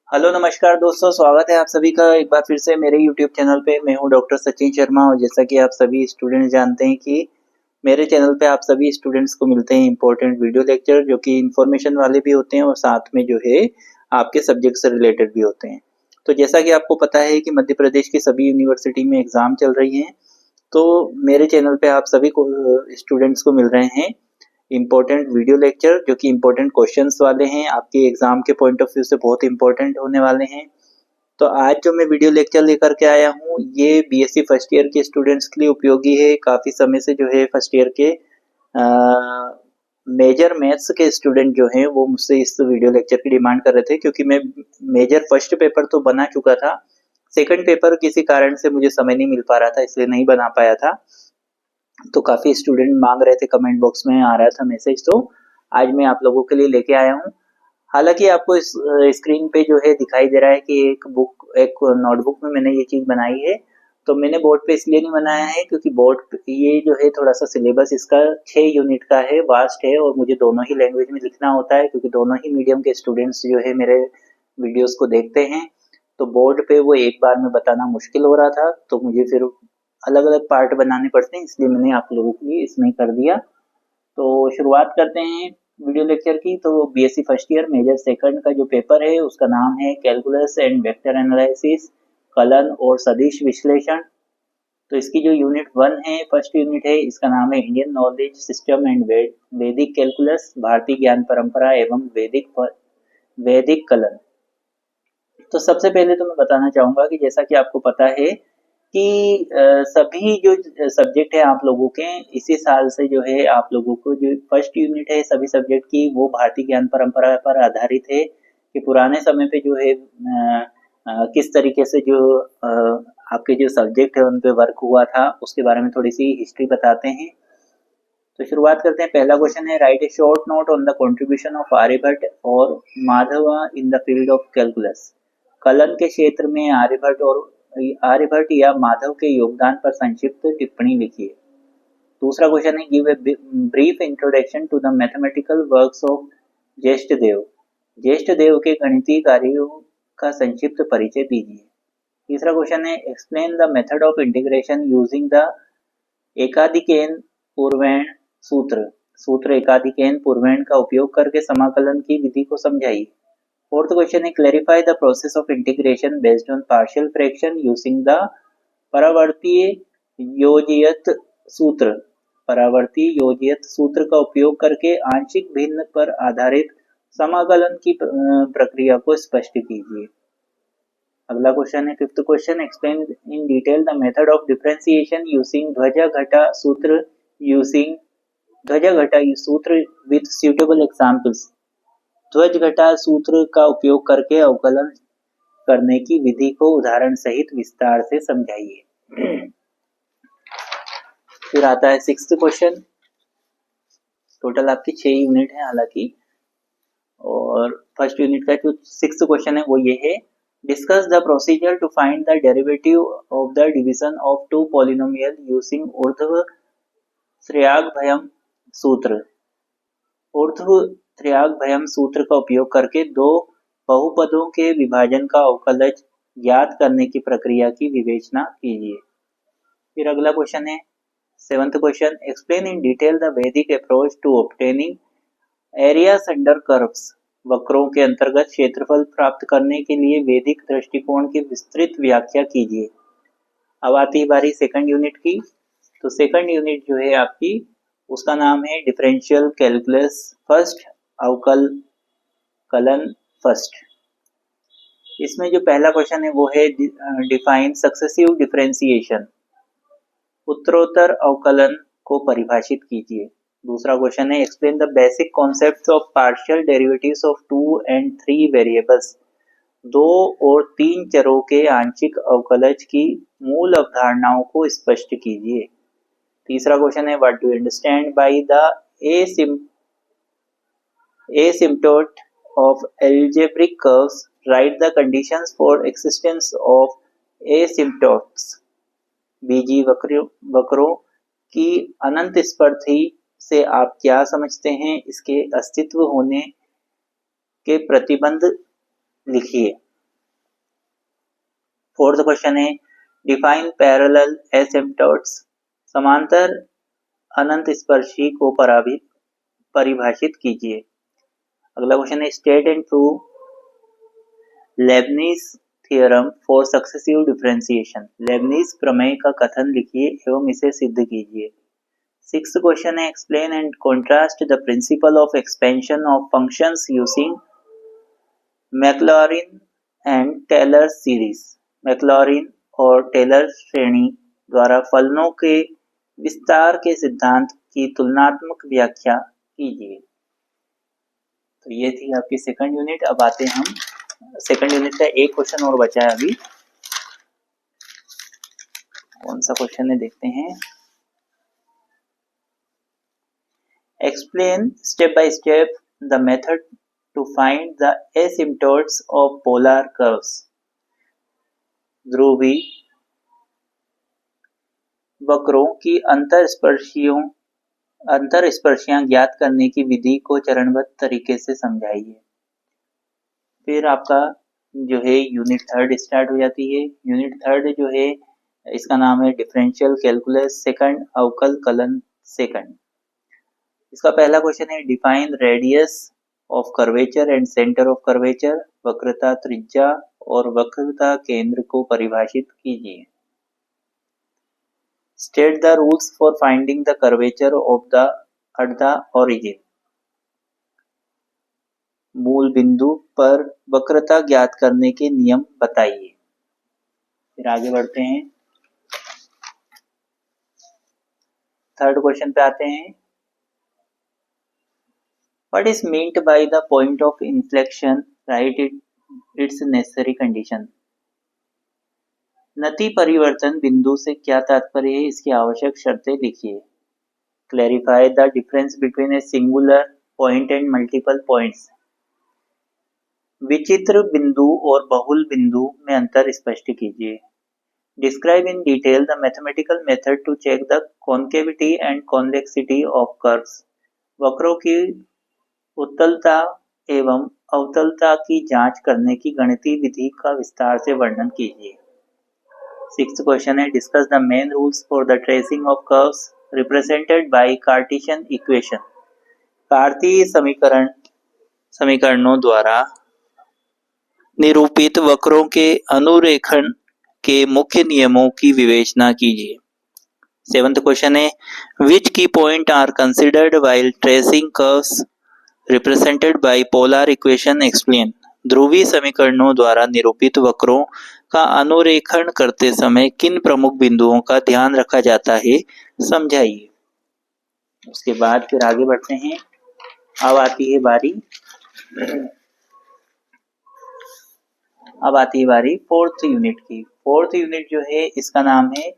Hello नमस्कार दोस्तों, स्वागत है आप सभी का एक बार फिर से मेरे YouTube चैनल पे। मैं हूं डॉक्टर सचिन शर्मा और जैसा कि आप सभी स्टूडेंट जानते हैं कि मेरे चैनल पे आप सभी स्टूडेंट्स को मिलते हैं इम्पोर्टेंट वीडियो लेक्चर जो कि इन्फॉर्मेशन वाले भी होते हैं और साथ में जो है आपके सब्जेक्ट से रिलेटेड भी होते हैं। तो जैसा कि आपको पता है कि मध्य प्रदेश की सभी यूनिवर्सिटी में एग्ज़ाम चल रही हैं, तो मेरे चैनल पे आप सभी को स्टूडेंट्स को मिल रहे हैं इम्पोर्टेंट वीडियो लेक्चर जो कि इम्पोर्टेंट क्वेश्चंस वाले हैं, आपके एग्जाम के पॉइंट ऑफ व्यू से बहुत इंपॉर्टेंट होने वाले हैं। तो आज जो मैं वीडियो लेक्चर लेकर के आया हूँ ये बीएससी फर्स्ट ईयर के स्टूडेंट्स के लिए उपयोगी है। काफ़ी समय से जो है फर्स्ट ईयर के मेजर मैथ्स के स्टूडेंट जो हैं वो मुझसे इस वीडियो लेक्चर की डिमांड कर रहे थे, क्योंकि मैं मेजर फर्स्ट पेपर तो बना चुका था, सेकंड पेपर किसी कारण से मुझे समय नहीं मिल पा रहा था इसलिए नहीं बना पाया था। तो काफ़ी स्टूडेंट मांग रहे थे, कमेंट बॉक्स में आ रहा था मैसेज, तो आज मैं आप लोगों के लिए लेके आया हूँ। हालांकि आपको इस स्क्रीन पे जो है दिखाई दे रहा है कि एक नोटबुक में मैंने ये चीज़ बनाई है। तो मैंने बोर्ड पे इसलिए नहीं बनाया है क्योंकि बोर्ड ये जो है थोड़ा सा सिलेबस इसका 6 यूनिट का है, वास्ट है और मुझे दोनों ही लैंग्वेज में लिखना होता है क्योंकि दोनों ही मीडियम के स्टूडेंट्स जो है मेरे वीडियोस को देखते हैं। तो बोर्ड पे वो एक बार में बताना मुश्किल हो रहा था, तो मुझे फिर अलग अलग पार्ट बनाने पड़ते हैं, इसलिए मैंने आप लोगों के लिए इसमें कर दिया। तो शुरुआत करते हैं वीडियो लेक्चर की। तो BSc first year major second का जो पेपर है उसका नाम है कैलकुलस एंड वेक्टर एनालिसिस, कलन और सदिश विश्लेषण। तो इसकी जो यूनिट 1 है, फर्स्ट यूनिट है, इसका नाम है इंडियन नॉलेज सिस्टम एंड वैदिक कैलकुलस, भारतीय ज्ञान परंपरा एवं वैदिक कलन। तो सबसे पहले तो मैं बताना चाहूँगा कि जैसा कि आपको पता है कि सभी जो सब्जेक्ट है आप लोगों के इसी साल से जो है आप लोगों को जो फर्स्ट यूनिट है सभी सब्जेक्ट की वो भारतीय ज्ञान परंपरा पर आधारित है कि पुराने समय पे जो है किस तरीके से जो आपके जो सब्जेक्ट है उन पे वर्क हुआ था उसके बारे में थोड़ी सी हिस्ट्री बताते हैं। तो शुरुआत करते हैं। पहला क्वेश्चन है, write a short note on the contribution of Aryabhata और Madhava in the field of calculus. कलन के क्षेत्र में आर्यभट्ट या माधव के योगदान पर संक्षिप्त टिप्पणी लिखिए। दूसरा क्वेश्चन है, give a brief introduction to the mathematical works of Jyeshthadeva. Jyeshthadeva के गणितीय कार्यों का संक्षिप्त परिचय दीजिए। तीसरा क्वेश्चन है, explain the method of integration using the Ekadhikena Purvena sutra Ekadhikena पूर्वेण का उपयोग करके समाकलन की विधि को समझाइए। फोर्थ क्वेश्चन है, clarify the process of integration based on partial fraction using the Paravartya Yojayet sutra. Paravartya Yojayet सूत्र का उपयोग करके आंशिक भिन्न पर आधारित समाकलन की प्रक्रिया को स्पष्ट कीजिए। अगला क्वेश्चन है, fifth question, explain in detail the method of differentiation using ध्वजा घटा सूत्र विद सुटेबल एग्जांपल्स। ध्वज घटा सूत्र का उपयोग करके अवकलन करने की विधि को उदाहरण सहित विस्तार से समझाइए। फिर आता है सिक्स्थ क्वेश्चन। टोटल आपकी 6 यूनिट है हालांकि, और फर्स्ट यूनिट का जो सिक्स्थ क्वेश्चन है वो ये है, discuss the procedure to find the derivative of the division of to polynomial using ऊर्ध्व-त्र्यग्भाज्यम सूत्र। ऊर्ध्व-त्र्यग्भाज्यम सूत्र का उपयोग करके दो बहुपदों के विभाजन का अवकलज ज्ञात करने की प्रक्रिया की विवेचना कीजिए। फिर अगला क्वेश्चन है seventh question, explain in detail the Vedic approach to obtaining areas under curves. वक्रों के अंतर्गत क्षेत्रफल प्राप्त करने के लिए वैदिक दृष्टिकोण की विस्तृत व्याख्या कीजिए। अब आती है बारी सेकंड यूनिट की। तो सेकंड यूनिट जो है आपकी उसका नाम है डिफरेंशियल कैलकुलस फर्स्ट, अवकल कलन फर्स्ट। इसमें जो पहला क्वेश्चन है वो है, डिफाइन सक्सेसिव डिफरेंशिएशन। उत्तरोत्तर अवकलन को परिभाषित कीजिए। दूसरा क्वेश्चन है, explain the basic concepts of partial derivatives of 2 and 3 variables. 2 और 3 चरों के आंशिक अवकलज की मूल अवधारणाओं को स्पष्ट कीजिए। तीसरा क्वेश्चन है, what do you understand by the asymptote of algebraic curves? Write the conditions for existence of asymptotes. बीजी वक्रों की अनंत स्पर्धी से आप क्या समझते हैं? इसके अस्तित्व होने के प्रतिबंध लिखिए। फोर्थ क्वेश्चन है डिफाइन पैरेलल एसिम्पटोट्स, समांतर अनंत स्पर्शी को परिभाषित कीजिए। अगला क्वेश्चन है state and prove Leibniz theorem for successive differentiation, Leibniz प्रमेय का कथन लिखिए एवं इसे सिद्ध कीजिए। सिक्स्थ क्वेश्चन है explain and contrast the principle of expansion of functions using Maclaurin and Taylor series, Maclaurin और टेलर श्रेणी द्वारा फलनों के विस्तार के सिद्धांत की तुलनात्मक व्याख्या कीजिए। तो ये थी आपकी सेकंड यूनिट। अब आते हैं हम सेकंड यूनिट का एक क्वेश्चन और बचा है अभी, कौन सा क्वेश्चन है देखते हैं। Explain step by step the method to find the asymptotes of polar curves, ध्रुवी वक्रों की अंतरस्पर्शियां ज्ञात करने की विधि को चरणबद्ध तरीके से समझाइए। फिर आपका जो है यूनिट थर्ड स्टार्ट हो जाती है। यूनिट थर्ड जो है इसका नाम है डिफरेंशियल कैलकुलस सेकंड, अवकल कलन सेकंड। इसका पहला क्वेश्चन है define radius of curvature and centre of curvature, वक्रता त्रिज्या और वक्रता केंद्र को परिभाषित कीजिए। State the rules for finding the curvature of at the origin, मूल बिंदु पर वक्रता ज्ञात करने के नियम बताइए। फिर आगे बढ़ते हैं, थर्ड क्वेश्चन पे आते हैं। What is meant by the point of inflection? Write its necessary condition. नति परिवर्तन बिंदु से क्या तात्पर्य है, इसकी आवश्यक शर्तें लिखिए। Clarify the difference between a singular point and multiple points, विचित्र बिंदु और बहुल बिंदु में अंतर स्पष्ट कीजिए। Describe in detail the mathematical method to check the concavity and convexity of curves, वक्रों की उत्तलता एवं अवतलता की जांच करने की गणितीय विधि का विस्तार से वर्णन कीजिए। सिक्स्थ क्वेश्चन है discuss the main rules for the tracing of curves represented bye Cartesian equation, कार्तीय समीकरणों द्वारा निरूपित वक्रों के अनुरेखण के मुख्य नियमों की विवेचना कीजिए। सेवंथ क्वेश्चन है which key point are considered while tracing curves represented by polar equation, explain, ध्रुवीय समीकरणों द्वारा निरूपित वक्रों का अनुरेखण करते समय किन प्रमुख बिंदुओं का ध्यान रखा जाता है, समझाइए। उसके बाद फिर आगे बढ़ते हैं। अब आती है बारी फोर्थ यूनिट की। फोर्थ यूनिट जो है इसका नाम है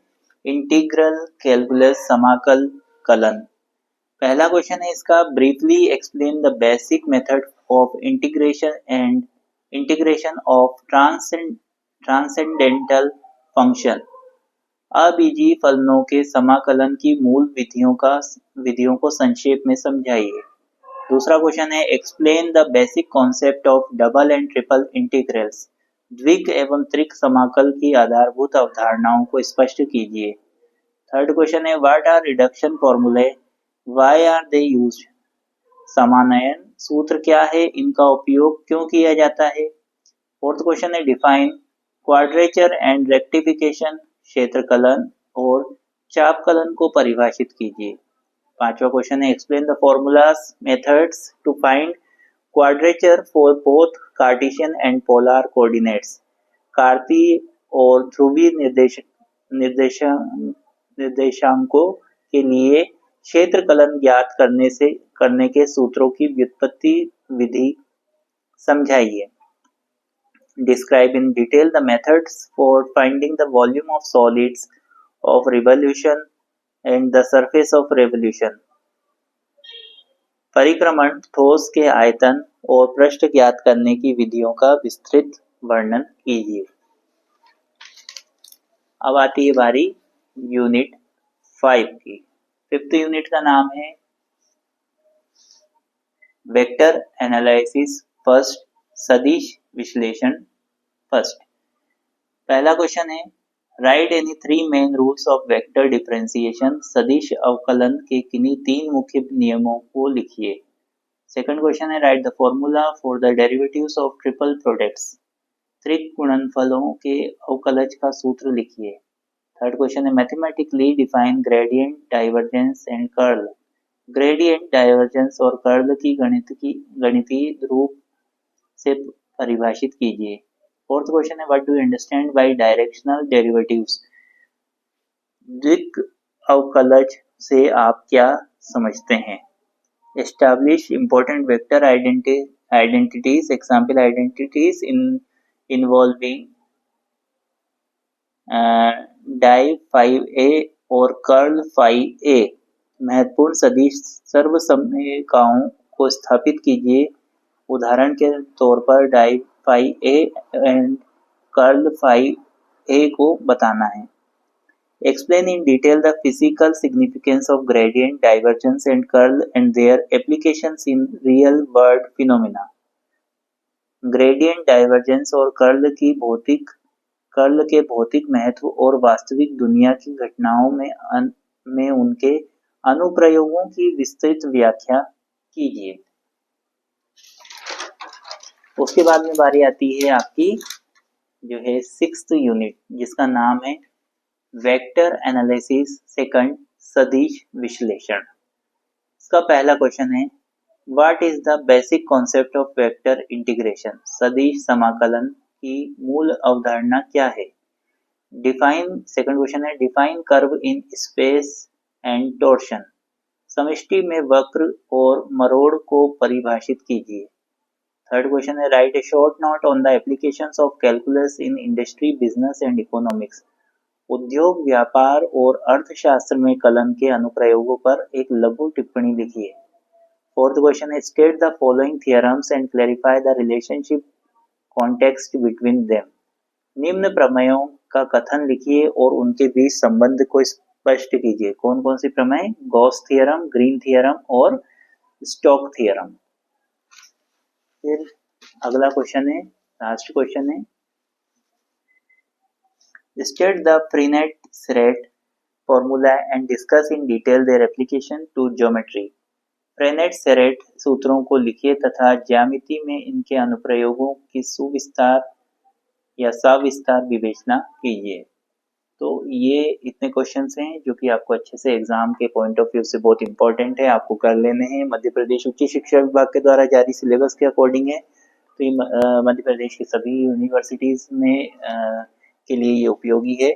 इंटीग्रल कैलकुलस, समाकल कलन। पहला क्वेश्चन है इसका briefly explain the basic method of integration of transcendental function, अबीजीय फलनों के समाकलन की मूल विधियों को संक्षेप में समझाइए। दूसरा क्वेश्चन है explain the basic concept of double and triple integrals, द्विक एवं त्रिक समाकल की आधारभूत अवधारणाओं को स्पष्ट कीजिए। थर्ड क्वेश्चन है what are reduction formulae, why are they used, समानयन सूत्र क्या है, इनका उपयोग क्यों किया जाता है। फोर्थ क्वेश्चन है डिफाइन क्वाड्रेचर एंड रेक्टिफिकेशन, क्षेत्रकलन और चापकलन को परिभाषित कीजिए। पांचवा क्वेश्चन है explain the formulas methods to find quadrature for both Cartesian and polar coordinates, कार्तीय और ध्रुवीय निर्देशांकों के लिए क्षेत्रकलन ज्ञात करने के सूत्रों की व्युत्पत्ति विधि समझाइए। Describe in detail the methods for finding the volume of solids of revolution and the surface of revolution, परिक्रमण, ठोस के आयतन और पृष्ठ ज्ञात करने की विधियों का विस्तृत वर्णन कीजिए। अब आती है बारी यूनिट 5 की। फिफ्थ यूनिट का नाम है वेक्टर एनालिसिस फर्स्ट, सदिश विश्लेषण फर्स्ट। पहला क्वेश्चन है write any 3 main rules of vector differentiation, सदिश अवकलन के किन्हीं 3 मुख्य नियमों को लिखिए। सेकंड क्वेश्चन है write the formula for the derivatives of triple products, त्रिक गुणनफलों के अवकलज का सूत्र लिखिए। थर्ड क्वेश्चन है mathematically define gradient, divergence and curl, gradient, divergence और कर्ल की गणितीय रूप से परिभाषित कीजिए। फोर्थ क्वेश्चन है what do you understand by directional derivatives, द्विक अवकलज से आप क्या समझते हैं। Establish important vector identities, example identities involving die five A और कर्ल फाइव ए। महत्वपूर्ण सदिश सर्वसमयिकाओं को स्थापित कीजिए, उदाहरण के तौर पर die five A and curl five A को बताना है। Explain in detail the physical significance of gradient, divergence and curl and their applications in real world phenomena. Gradient, divergence और कर्ल के भौतिक महत्व और वास्तविक दुनिया की घटनाओं में उनके अनुप्रयोगों की विस्तृत व्याख्या कीजिए। उसके बाद में बारी आती है आपकी जो है 6th यूनिट, जिसका नाम है वेक्टर एनालिसिस, सेकंड सदिश विश्लेषण। इसका पहला क्वेश्चन है what is the basic concept of vector integration, सदिश समाकलन की मूल अवधारणा क्या है। डिफाइन, सेकंड क्वेश्चन है define curve in space and torsion, समष्टि में वक्र और मरोड़ को परिभाषित कीजिए। थर्ड क्वेश्चन है write a short note on the applications of calculus in industry, business and economics, उद्योग, व्यापार और अर्थशास्त्र में कलन के अनुप्रयोगों पर एक लघु टिप्पणी लिखिए। फोर्थ क्वेश्चन है state the following theorems and clarify the relationship context between them, निम्न प्रमेयों का कथन लिखिए और उनके बीच संबंध को स्पष्ट कीजिए। कौन कौन सी प्रमेय, गॉस थ्योरम, ग्रीन थ्योरम और स्टोक थ्योरम। फिर अगला क्वेश्चन है, लास्ट क्वेश्चन है state the Frenet-Serret formula and discuss in detail their application to geometry. Frenet-Serret सूत्रों को लिखिए तथा ज्यामिति में इनके अनुप्रयोगों की सुविस्तार या सविस्तार विवेचना कीजिए। तो ये इतने क्वेश्चंस हैं जो कि आपको अच्छे से एग्जाम के पॉइंट ऑफ व्यू से बहुत इंपॉर्टेंट है, आपको कर लेने हैं। मध्य प्रदेश उच्च शिक्षा विभाग के द्वारा जारी सिलेबस के अकॉर्डिंग है, तो ये मध्य प्रदेश की सभी यूनिवर्सिटीज में के लिए ये उपयोगी है।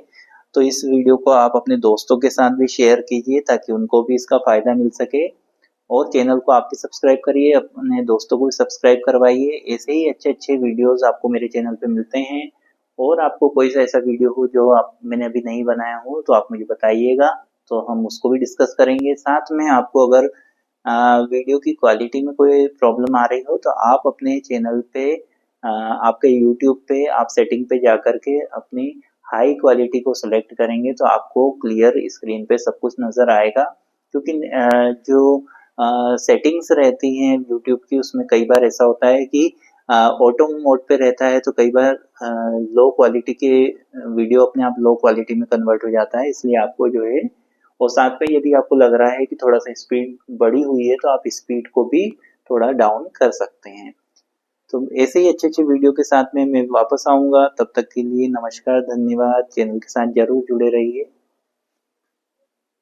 तो इस वीडियो को आप अपने दोस्तों के साथ भी शेयर कीजिए ताकि उनको भी इसका फायदा मिल सके, और चैनल को आप भी सब्सक्राइब करिए, अपने दोस्तों को भी सब्सक्राइब करवाइए। ऐसे ही अच्छे अच्छे वीडियोस आपको मेरे चैनल पे मिलते हैं, और आपको कोई सा ऐसा वीडियो हो जो मैंने अभी नहीं बनाया हो तो आप मुझे बताइएगा, तो हम उसको भी डिस्कस करेंगे। साथ में आपको अगर वीडियो की क्वालिटी में कोई प्रॉब्लम आ रही हो तो आप अपने चैनल पे आपके यूट्यूब पे आप सेटिंग पे जा करके अपनी हाई क्वालिटी को सिलेक्ट करेंगे तो आपको क्लियर स्क्रीन पे सब कुछ नज़र आएगा। क्योंकि जो सेटिंग्स रहती हैं यूट्यूब की, उसमें कई बार ऐसा होता है कि ऑटो मोड पे रहता है, तो कई बार लो क्वालिटी के वीडियो अपने आप लो क्वालिटी में कन्वर्ट हो जाता है। इसलिए आपको जो है, और साथ पे यदि आपको लग रहा है कि थोड़ा सा स्पीड बढ़ी हुई है तो आप स्पीड को भी थोड़ा डाउन कर सकते हैं। तो ऐसे ही अच्छे अच्छे वीडियो के साथ में मैं वापस आऊँगा, तब तक के लिए नमस्कार, धन्यवाद। चैनल के साथ जरूर जुड़े रहिए।